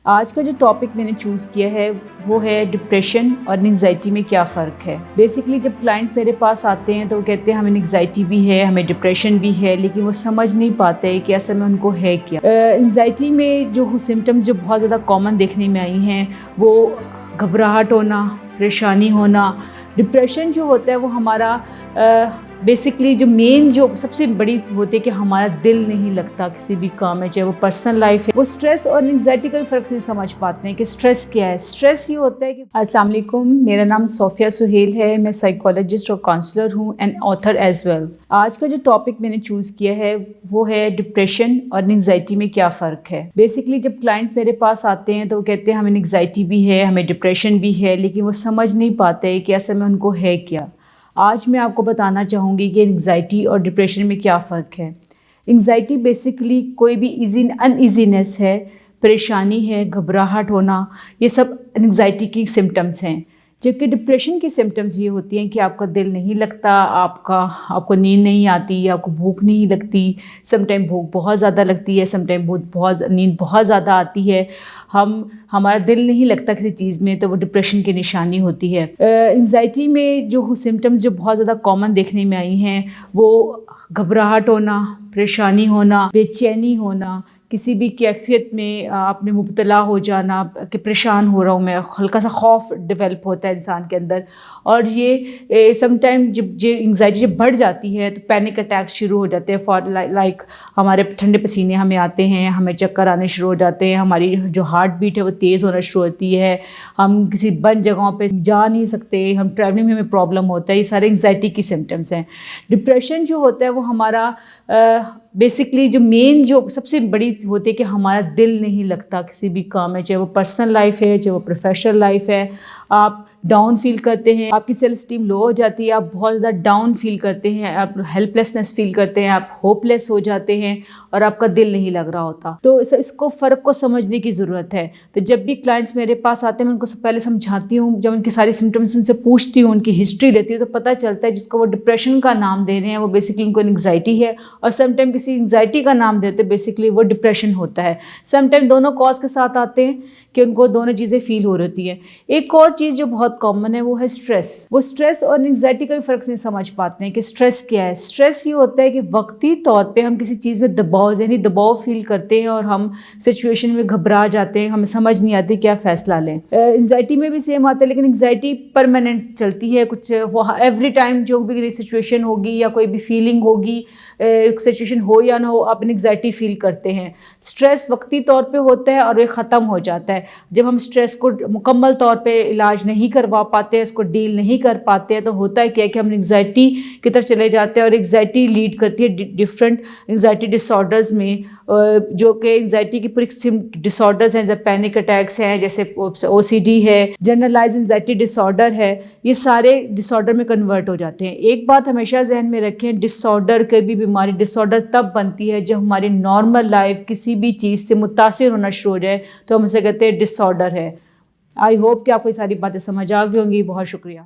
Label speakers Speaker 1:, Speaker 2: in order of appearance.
Speaker 1: آج کا جو ٹاپک میں نے چوز کیا ہے وہ ہے ڈپریشن اور انگزائٹی میں کیا فرق ہے۔ بیسکلی جب کلائنٹ میرے پاس آتے ہیں تو وہ کہتے ہیں ہمیں انگزائٹی بھی ہے، ہمیں ڈپریشن بھی ہے، لیکن وہ سمجھ نہیں پاتے کہ اصل میں ان کو ہے کیا۔ انگزائٹی میں جو سمٹمز جو بہت زیادہ کامن دیکھنے میں آئی ہیں وہ گھبراہٹ ہونا، پریشانی ہونا۔ ڈپریشن جو ہوتا ہے وہ ہمارا بیسکلی جو مین جو سب سے بڑی ہوتی ہے کہ ہمارا دل نہیں لگتا کسی بھی کام میں، چاہے وہ پرسنل لائف ہے۔ وہ سٹریس اور انگزائٹی کا فرق نہیں سمجھ پاتے ہیں کہ سٹریس کیا ہے۔ سٹریس یہ ہوتا ہے کہ السلام علیکم، میرا نام صوفیہ سہیل ہے، میں سائیکالوجسٹ اور کاؤنسلر ہوں اینڈ آتھر ایز ویل۔ آج کا جو ٹاپک میں نے چوز کیا ہے وہ ہے ڈپریشن اور انگزائٹی میں کیا فرق ہے۔ بیسکلی جب کلائنٹ میرے پاس آتے ہیں تو وہ کہتے ہیں ہمیں انگزائٹی بھی ہے، ہمیں ڈپریشن بھی ہے، لیکن وہ سمجھ نہیں پاتے کہ اصل میں ان کو ہے کیا۔ آج میں آپ کو بتانا چاہوں گی کہ انگزائٹی اور ڈپریشن میں کیا فرق ہے۔ انگزائٹی بیسکلی کوئی بھی انایزینس ہے، پریشانی ہے، گھبراہٹ ہونا، یہ سب انگزائٹی کی سمٹمز ہیں۔ جبکہ ڈپریشن کی سمٹمز یہ ہوتی ہیں کہ آپ کا دل نہیں لگتا، آپ کو نیند نہیں آتی، آپ کو بھوک نہیں لگتی، سم ٹائم بھوک بہت زیادہ لگتی ہے، سم ٹائم نیند بہت زیادہ آتی ہے، ہمارا دل نہیں لگتا کسی چیز میں، تو وہ ڈپریشن کی نشانی ہوتی ہے۔ انگزائٹی میں جو سمٹمز جو بہت زیادہ کامن دیکھنے میں آئی ہیں وہ گھبراہٹ ہونا، پریشانی ہونا، بے چینی ہونا، کسی بھی کیفیت میں آپ نے مبتلا ہو جانا کہ پریشان ہو رہا ہوں میں، ہلکا سا خوف ڈیولپ ہوتا ہے انسان کے اندر۔ اور یہ سم ٹائم جب انگزائٹی جب بڑھ جاتی ہے تو پینک اٹیکس شروع ہو جاتے ہیں، لائک ہمارے ٹھنڈے پسینے ہمیں آتے ہیں، ہمیں چکر آنے شروع ہو جاتے ہیں، ہماری جو ہارٹ بیٹ ہے وہ تیز ہونا شروع ہوتی ہے، ہم کسی بند جگہوں پہ جا نہیں سکتے، ہم ٹریولنگ میں ہمیں پرابلم ہوتا ہے۔ یہ سارے انگزائٹی کی سمٹمس ہیں۔ ڈپریشن جو ہوتا ہے وہ ہمارا بیسکلی جو مین جو سب سے بڑی ہوتی ہے کہ ہمارا دل نہیں لگتا کسی بھی کام میں، چاہے وہ پرسنل لائف ہے، چاہے وہ پروفیشنل لائف ہے۔ آپ ڈاؤن فیل کرتے ہیں، آپ کی سیلف اسٹیم لو ہو جاتی ہے، آپ بہت زیادہ ڈاؤن فیل کرتے ہیں، آپ ہیلپ لیسنس فیل کرتے ہیں، آپ ہوپ لیس ہو جاتے ہیں اور آپ کا دل نہیں لگ رہا ہوتا۔ تو اس کو فرق کو سمجھنے کی ضرورت ہے۔ تو جب بھی کلائنٹس میرے پاس آتے ہیں میں ان کو پہلے سمجھاتی ہوں، جب ان کی ساری سمٹمس ان سے پوچھتی ہوں، ان کی ہسٹری لیتی ہوں، تو پتہ چلتا ہے جس کو وہ ڈپریشن کا نام دے رہے ہیں وہ بیسکلی ان کو انگزائٹی ہے، اور سم ٹائم کسی انگزائٹی کا نام دیتے بیسکلی وہ ڈپریشن ہوتا ہے۔ سم ٹائم دونوں کاز کے ساتھ آتے ہیں کہ ان کو دونوں چیزیں فیل ہو رہتی ہیں۔ ایک اور چیز جو بہت کامن ہے وہ ہے سٹریس۔ وہ سٹریس اور انگزائٹی کا بھی فرق نہیں سمجھ پاتے ہیں کہ سٹریس کیا ہے۔ سٹریس یہ ہوتا ہے کہ وقتی طور پہ ہم کسی چیز میں ذہنی دباؤ فیل کرتے ہیں اور ہم سچویشن میں گھبرا جاتے ہیں، ہمیں سمجھ نہیں آتی کیا فیصلہ لیں۔ انگزائٹی میں بھی سیم آتا ہے، لیکن انگزائٹی پرماننٹ چلتی ہے، کچھ ایوری ٹائم جو بھی سچویشن ہوگی یا کوئی بھی فیلنگ ہوگی، سچویشن ہو یا نہ ہو، آپ انگزائٹی فیل کرتے ہیں۔ سٹریس وقتی طور پہ ہوتا ہے اور یہ ختم ہو جاتا ہے۔ جب ہم سٹریس کو مکمل طور پہ علاج نہیں کروا پاتے، اس کو ڈیل نہیں کر پاتے ہیں، تو ہوتا ہے کیا کہ ہم انگزائٹی کی طرف چلے جاتے ہیں، اور انگزائٹی لیڈ کرتی ہے ڈفرینٹ انگزائٹی ڈس آرڈرز میں، جو کہ انگزائٹی کی پوری ڈس آرڈرز ہیں، جیسے پینک اٹیکس ہیں، جیسے OCD ہے، جنرلائز انگزائٹی ڈس آرڈر ہے، یہ سارے ڈس آرڈر میں کنورٹ ہو جاتے ہیں۔ ایک بات ہمیشہ ذہن میں رکھیں، ڈس آرڈر کبھی بیماری ڈس آرڈر تب بنتی ہے جب ہماری نارمل لائف کسی بھی چیز سے متاثر ہونا شروع ہو جائے تو ہم اسے کہتے ہیں ڈس آرڈر ہے۔ آئی ہوپ کہ آپ کو یہ ساری باتیں سمجھ آ گئی ہوں گی۔ بہت شکریہ۔